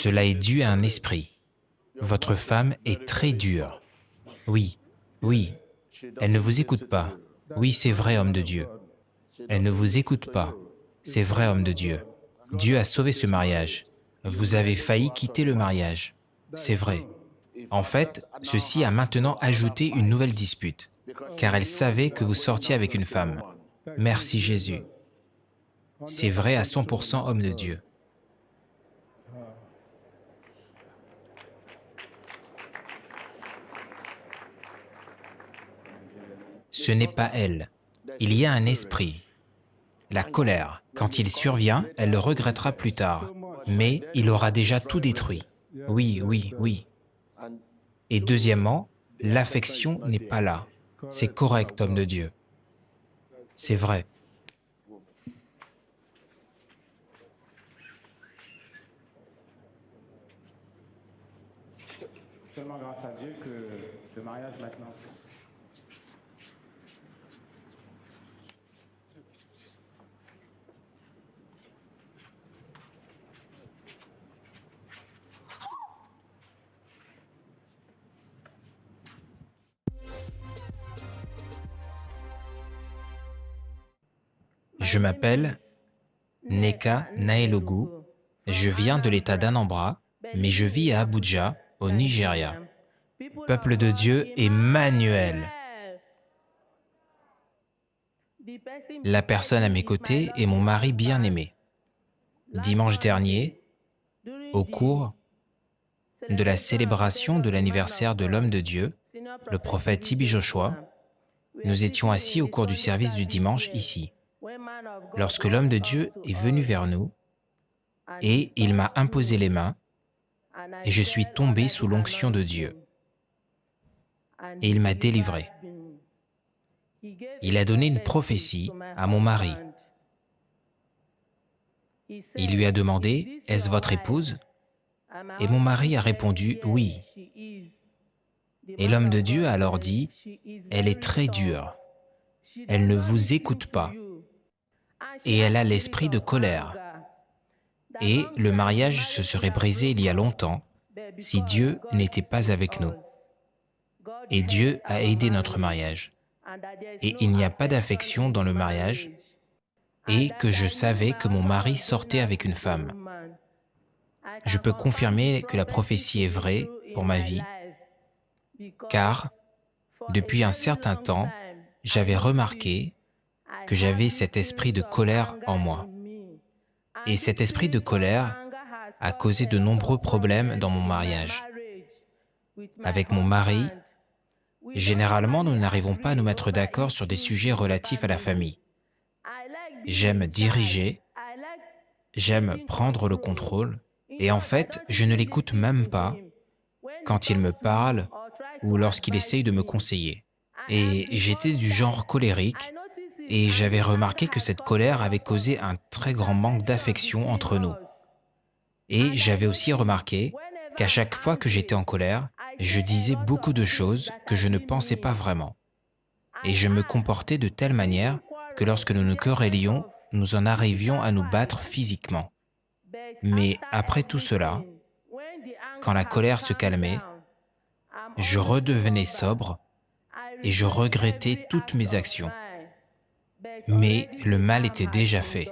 Cela est dû à un esprit. Votre femme est très dure. Oui, oui, elle ne vous écoute pas. Oui, c'est vrai, homme de Dieu. Elle ne vous écoute pas. C'est vrai, homme de Dieu. Dieu a sauvé ce mariage. Vous avez failli quitter le mariage. C'est vrai. En fait, ceci a maintenant ajouté une nouvelle dispute, car elle savait que vous sortiez avec une femme. Merci Jésus. C'est vrai à 100% homme de Dieu. Ce n'est pas elle. Il y a un esprit. La colère. Quand il survient, elle le regrettera plus tard. Mais il aura déjà tout détruit. Oui, oui, oui. Et deuxièmement, l'affection n'est pas là. C'est correct, homme de Dieu. C'est vrai. Seulement grâce à Dieu que le mariage maintenant. Je m'appelle Neka Naelogu. Je viens de l'État d'Anambra, mais je vis à Abuja, au Nigeria. Peuple de Dieu, Emmanuel. La personne à mes côtés est mon mari bien-aimé. Dimanche dernier, au cours de la célébration de l'anniversaire de l'homme de Dieu, le prophète Tibi Joshua, nous étions assis au cours du service du dimanche ici. Lorsque l'homme de Dieu est venu vers nous, et il m'a imposé les mains, et je suis tombé sous l'onction de Dieu. Et il m'a délivré. Il a donné une prophétie à mon mari. Il lui a demandé, « Est-ce votre épouse ?» Et mon mari a répondu, « Oui. » Et l'homme de Dieu a alors dit, « Elle est très dure. Elle ne vous écoute pas. Et elle a l'esprit de colère. » Et le mariage se serait brisé il y a longtemps si Dieu n'était pas avec nous. Et Dieu a aidé notre mariage. Et il n'y a pas d'affection dans le mariage, et que je savais que mon mari sortait avec une femme. Je peux confirmer que la prophétie est vraie pour ma vie, car depuis un certain temps, j'avais remarqué que j'avais cet esprit de colère en moi. Et cet esprit de colère a causé de nombreux problèmes dans mon mariage. Avec mon mari, généralement, nous n'arrivons pas à nous mettre d'accord sur des sujets relatifs à la famille. J'aime diriger, j'aime prendre le contrôle, et en fait, je ne l'écoute même pas quand il me parle ou lorsqu'il essaye de me conseiller. Et j'étais du genre colérique, et j'avais remarqué que cette colère avait causé un très grand manque d'affection entre nous. Et j'avais aussi remarqué qu'à chaque fois que j'étais en colère, je disais beaucoup de choses que je ne pensais pas vraiment. Et je me comportais de telle manière que lorsque nous nous querellions, nous en arrivions à nous battre physiquement. Mais après tout cela, quand la colère se calmait, je redevenais sobre et je regrettais toutes mes actions. Mais le mal était déjà fait.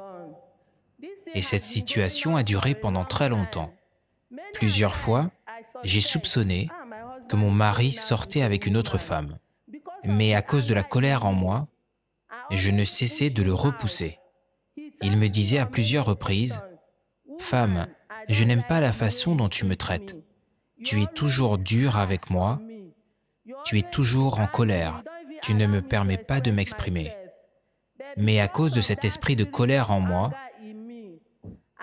Et cette situation a duré pendant très longtemps. Plusieurs fois, j'ai soupçonné que mon mari sortait avec une autre femme. Mais à cause de la colère en moi, je ne cessais de le repousser. Il me disait à plusieurs reprises, « Femme, je n'aime pas la façon dont tu me traites. Tu es toujours dure avec moi. Tu es toujours en colère. Tu ne me permets pas de m'exprimer. » Mais à cause de cet esprit de colère en moi,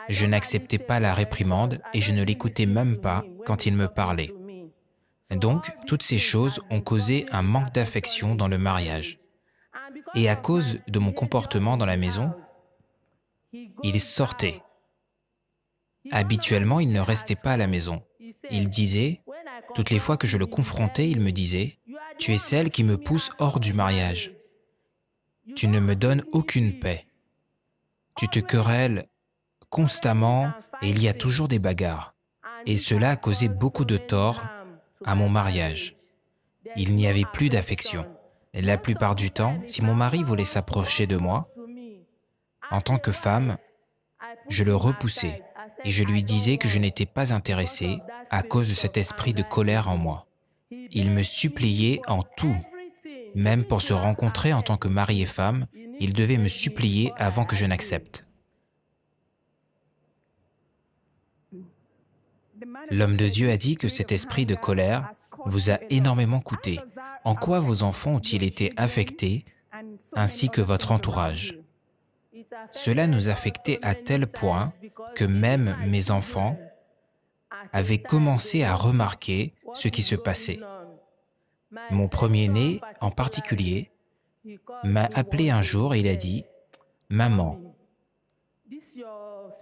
je n'acceptais pas la réprimande et je ne l'écoutais même pas quand il me parlait. Donc, toutes ces choses ont causé un manque d'affection dans le mariage. Et à cause de mon comportement dans la maison, il sortait. Habituellement, il ne restait pas à la maison. Il disait, toutes les fois que je le confrontais, il me disait, « Tu es celle qui me pousse hors du mariage. Tu ne me donnes aucune paix. Tu te querelles constamment et il y a toujours des bagarres. Et cela a causé beaucoup de tort à mon mariage. Il n'y avait plus d'affection. Et la plupart du temps, si mon mari voulait s'approcher de moi, en tant que femme, je le repoussais et je lui disais que je n'étais pas intéressée à cause de cet esprit de colère en moi. Il me suppliait en tout, même pour se rencontrer en tant que mari et femme, il devait me supplier avant que je n'accepte. L'homme de Dieu a dit que cet esprit de colère vous a énormément coûté. En quoi vos enfants ont-ils été affectés, ainsi que votre entourage? Cela nous affectait à tel point que même mes enfants avaient commencé à remarquer ce qui se passait. Mon premier-né, en particulier, m'a appelé un jour et il a dit « Maman,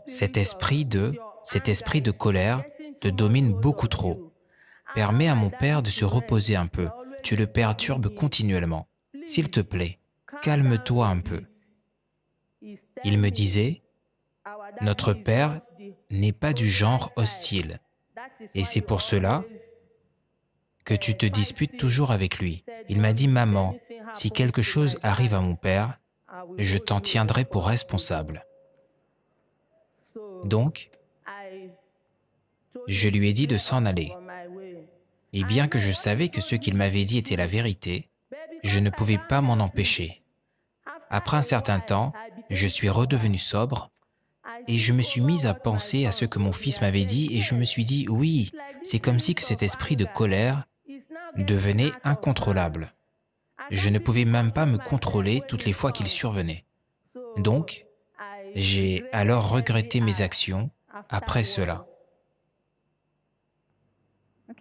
cet esprit de colère te domine beaucoup trop. Permets à mon père de se reposer un peu. Tu le perturbes continuellement. S'il te plaît, calme-toi un peu. » Il me disait « Notre père n'est pas du genre hostile. Et c'est pour cela que tu te disputes toujours avec lui. » Il m'a dit « Maman, si quelque chose arrive à mon père, je t'en tiendrai pour responsable. » Donc, je lui ai dit de s'en aller. Et bien que je savais que ce qu'il m'avait dit était la vérité, je ne pouvais pas m'en empêcher. Après un certain temps, je suis redevenu sobre et je me suis mis à penser à ce que mon fils m'avait dit et je me suis dit, oui, c'est comme si que cet esprit de colère devenait incontrôlable. Je ne pouvais même pas me contrôler toutes les fois qu'il survenait. Donc, j'ai alors regretté mes actions après cela.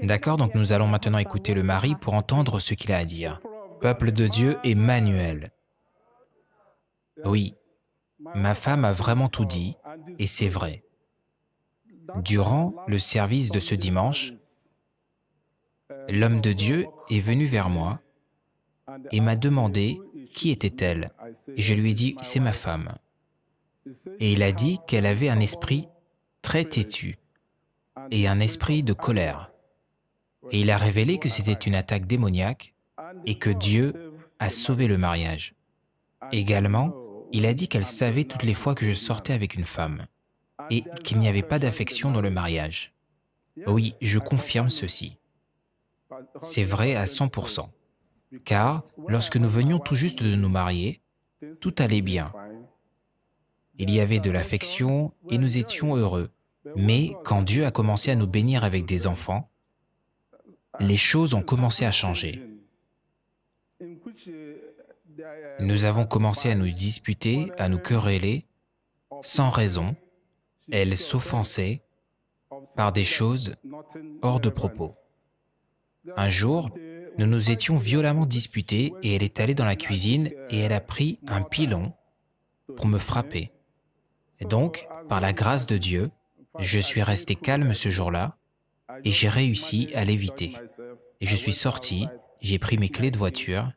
D'accord, donc nous allons maintenant écouter le mari pour entendre ce qu'il a à dire. Peuple de Dieu, Emmanuel. Oui, ma femme a vraiment tout dit, et c'est vrai. Durant le service de ce dimanche, l'homme de Dieu est venu vers moi et m'a demandé qui était-elle. Et je lui ai dit, c'est ma femme. Et il a dit qu'elle avait un esprit très têtu et un esprit de colère. Et il a révélé que c'était une attaque démoniaque et que Dieu a sauvé le mariage. Également, il a dit qu'elle savait toutes les fois que je sortais avec une femme et qu'il n'y avait pas d'affection dans le mariage. Oui, je confirme ceci. C'est vrai à 100%. Car lorsque nous venions tout juste de nous marier, tout allait bien. Il y avait de l'affection et nous étions heureux. Mais quand Dieu a commencé à nous bénir avec des enfants, les choses ont commencé à changer. Nous avons commencé à nous disputer, à nous quereller, sans raison. Elle s'offensait par des choses hors de propos. Un jour, nous nous étions violemment disputés et elle est allée dans la cuisine et elle a pris un pilon pour me frapper. Et donc, par la grâce de Dieu, je suis resté calme ce jour-là et j'ai réussi à l'éviter. Et je suis sorti, j'ai pris mes clés de voiture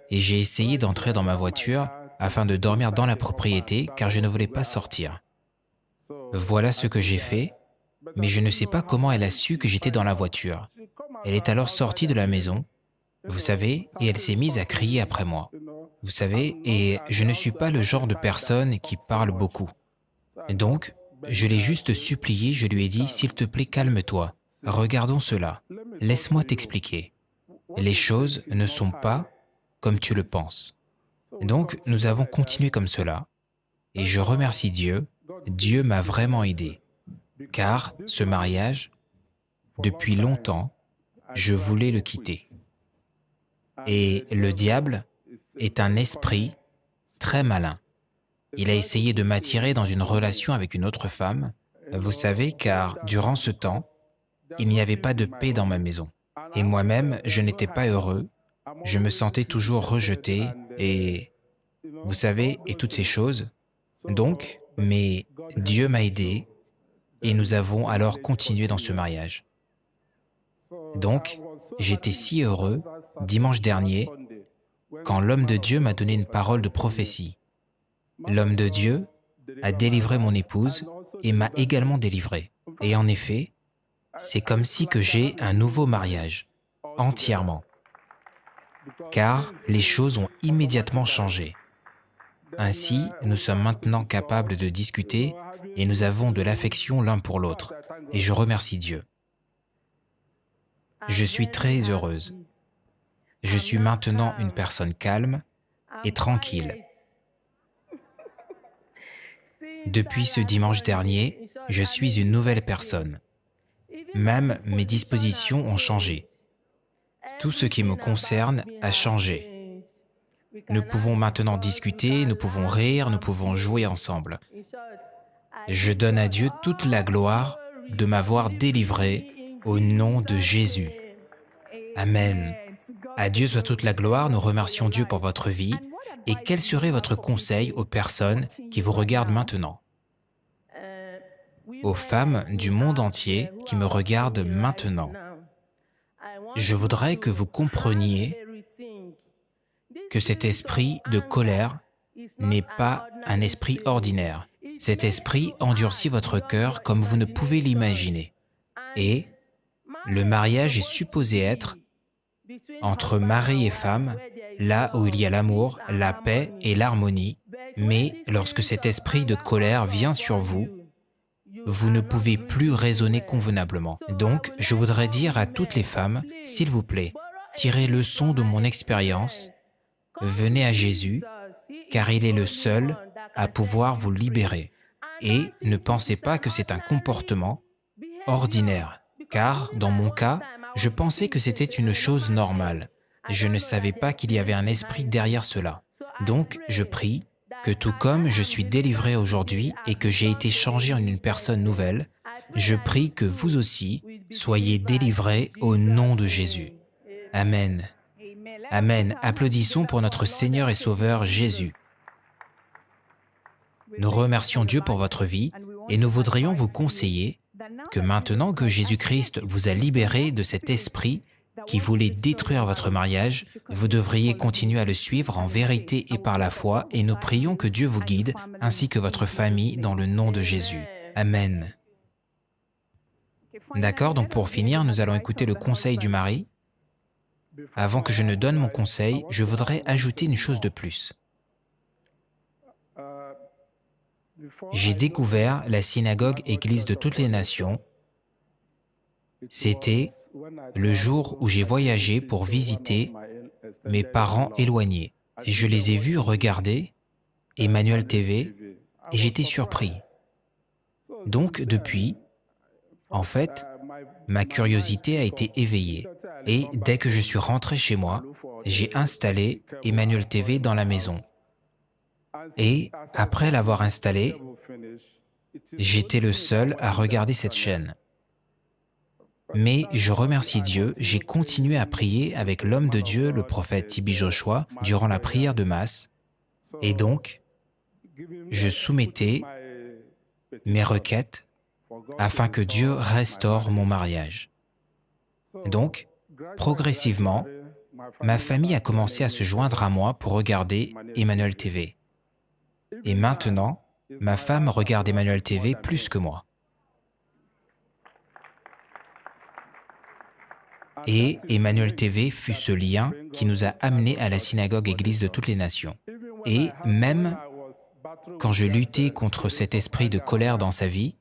et j'ai essayé d'entrer dans ma voiture afin de dormir dans la propriété car je ne voulais pas sortir. Voilà ce que j'ai fait, mais je ne sais pas comment elle a su que j'étais dans la voiture. Elle est alors sortie de la maison, vous savez, et elle s'est mise à crier après moi. Vous savez, et je ne suis pas le genre de personne qui parle beaucoup. Donc, je l'ai juste supplié, je lui ai dit, s'il te plaît, calme-toi. Regardons cela. Laisse-moi t'expliquer. Les choses ne sont pas comme tu le penses. Donc, nous avons continué comme cela. Et je remercie Dieu. Dieu m'a vraiment aidé. Car ce mariage, depuis longtemps, je voulais le quitter. Et le diable est un esprit très malin. Il a essayé de m'attirer dans une relation avec une autre femme. Vous savez, car durant ce temps, il n'y avait pas de paix dans ma maison. Et moi-même, je n'étais pas heureux. Je me sentais toujours rejeté et, vous savez, et toutes ces choses. Donc, mais Dieu m'a aidé et nous avons alors continué dans ce mariage. Donc, j'étais si heureux dimanche dernier quand l'homme de Dieu m'a donné une parole de prophétie. L'homme de Dieu a délivré mon épouse et m'a également délivré. Et en effet, c'est comme si que j'ai un nouveau mariage, entièrement, car les choses ont immédiatement changé. Ainsi, nous sommes maintenant capables de discuter et nous avons de l'affection l'un pour l'autre. Et je remercie Dieu. Je suis très heureuse. Je suis maintenant une personne calme et tranquille. Depuis ce dimanche dernier, je suis une nouvelle personne. Même mes dispositions ont changé. Tout ce qui me concerne a changé. Nous pouvons maintenant discuter, nous pouvons rire, nous pouvons jouer ensemble. Je donne à Dieu toute la gloire de m'avoir délivré au nom de Jésus. Amen. À Dieu soit toute la gloire, nous remercions Dieu pour votre vie. Et quel serait votre conseil aux personnes qui vous regardent maintenant? Aux femmes du monde entier qui me regardent maintenant. Je voudrais que vous compreniez que cet esprit de colère n'est pas un esprit ordinaire. Cet esprit endurcit votre cœur comme vous ne pouvez l'imaginer. Et le mariage est supposé être entre mari et femme, là où il y a l'amour, la paix et l'harmonie. Mais lorsque cet esprit de colère vient sur vous, vous ne pouvez plus raisonner convenablement. Donc, je voudrais dire à toutes les femmes, s'il vous plaît, tirez leçon de mon expérience, venez à Jésus, car il est le seul à pouvoir vous libérer. Et ne pensez pas que c'est un comportement ordinaire, car dans mon cas, je pensais que c'était une chose normale. Je ne savais pas qu'il y avait un esprit derrière cela. Donc, je prie que tout comme je suis délivré aujourd'hui et que j'ai été changé en une personne nouvelle, je prie que vous aussi soyez délivrés au nom de Jésus. Amen. Amen. Applaudissons pour notre Seigneur et Sauveur Jésus. Nous remercions Dieu pour votre vie et nous voudrions vous conseiller que maintenant que Jésus-Christ vous a libéré de cet esprit qui voulait détruire votre mariage, vous devriez continuer à le suivre en vérité et par la foi, et nous prions que Dieu vous guide, ainsi que votre famille, dans le nom de Jésus. Amen. D'accord, donc pour finir, nous allons écouter le conseil du mari. Avant que je ne donne mon conseil, je voudrais ajouter une chose de plus. J'ai découvert la synagogue Église de toutes les nations. C'était le jour où j'ai voyagé pour visiter mes parents éloignés. Et je les ai vus regarder Emmanuel TV et j'étais surpris. Donc depuis, en fait, ma curiosité a été éveillée. Et dès que je suis rentré chez moi, j'ai installé Emmanuel TV dans la maison. Et après l'avoir installé, j'étais le seul à regarder cette chaîne. Mais je remercie Dieu, j'ai continué à prier avec l'homme de Dieu, le prophète T.B. Joshua, durant la prière de Masse. Et donc, je soumettais mes requêtes afin que Dieu restaure mon mariage. Donc, progressivement, ma famille a commencé à se joindre à moi pour regarder Emmanuel TV. Et maintenant, ma femme regarde Emmanuel TV plus que moi. Et Emmanuel TV fut ce lien qui nous a amenés à la synagogue Église de toutes les nations. Et même quand je luttais contre cet esprit de colère dans sa vie,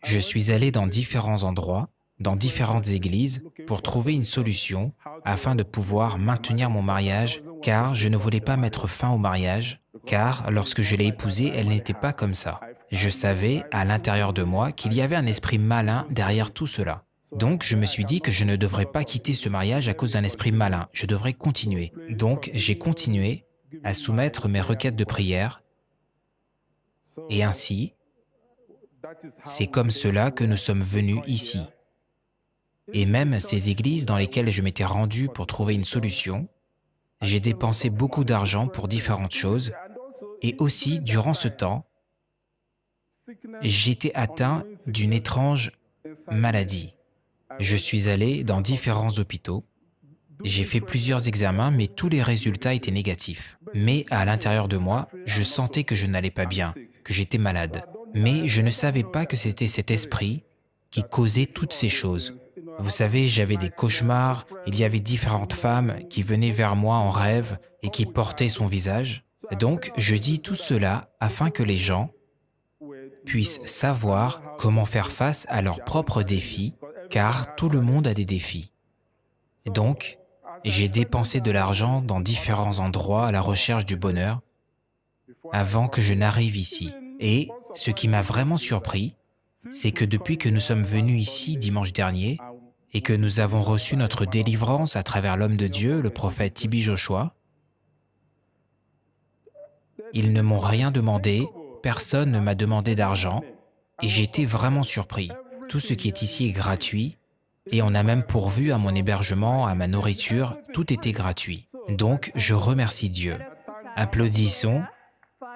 je suis allé dans différents endroits, dans différentes églises, pour trouver une solution afin de pouvoir maintenir mon mariage, car je ne voulais pas mettre fin au mariage, car lorsque je l'ai épousée, elle n'était pas comme ça. Je savais à l'intérieur de moi qu'il y avait un esprit malin derrière tout cela. Donc, je me suis dit que je ne devrais pas quitter ce mariage à cause d'un esprit malin, je devrais continuer. Donc, j'ai continué à soumettre mes requêtes de prière, et ainsi, c'est comme cela que nous sommes venus ici. Et même ces églises dans lesquelles je m'étais rendu pour trouver une solution, j'ai dépensé beaucoup d'argent pour différentes choses, et aussi, durant ce temps, j'étais atteint d'une étrange maladie. Je suis allé dans différents hôpitaux, j'ai fait plusieurs examens, mais tous les résultats étaient négatifs. Mais à l'intérieur de moi, je sentais que je n'allais pas bien, que j'étais malade. Mais je ne savais pas que c'était cet esprit qui causait toutes ces choses. Vous savez, j'avais des cauchemars, il y avait différentes femmes qui venaient vers moi en rêve et qui portaient son visage. Donc, je dis tout cela afin que les gens puissent savoir comment faire face à leurs propres défis, car tout le monde a des défis. Donc, j'ai dépensé de l'argent dans différents endroits à la recherche du bonheur avant que je n'arrive ici. Et ce qui m'a vraiment surpris, c'est que depuis que nous sommes venus ici dimanche dernier et que nous avons reçu notre délivrance à travers l'homme de Dieu, le prophète Tibi Joshua, ils ne m'ont rien demandé, personne ne m'a demandé d'argent et j'étais vraiment surpris. Tout ce qui est ici est gratuit et on a même pourvu à mon hébergement, à ma nourriture, tout était gratuit. Donc, je remercie Dieu. Applaudissons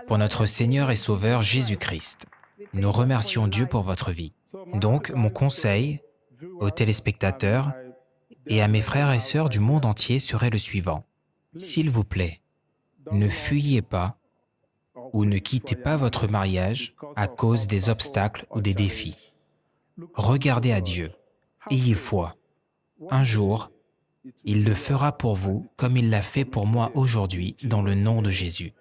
pour notre Seigneur et Sauveur Jésus-Christ. Nous remercions Dieu pour votre vie. Donc, mon conseil aux téléspectateurs et à mes frères et sœurs du monde entier serait le suivant. S'il vous plaît, ne fuyez pas ou ne quittez pas votre mariage à cause des obstacles ou des défis. Regardez à Dieu. Ayez foi. Un jour, il le fera pour vous comme il l'a fait pour moi aujourd'hui dans le nom de Jésus.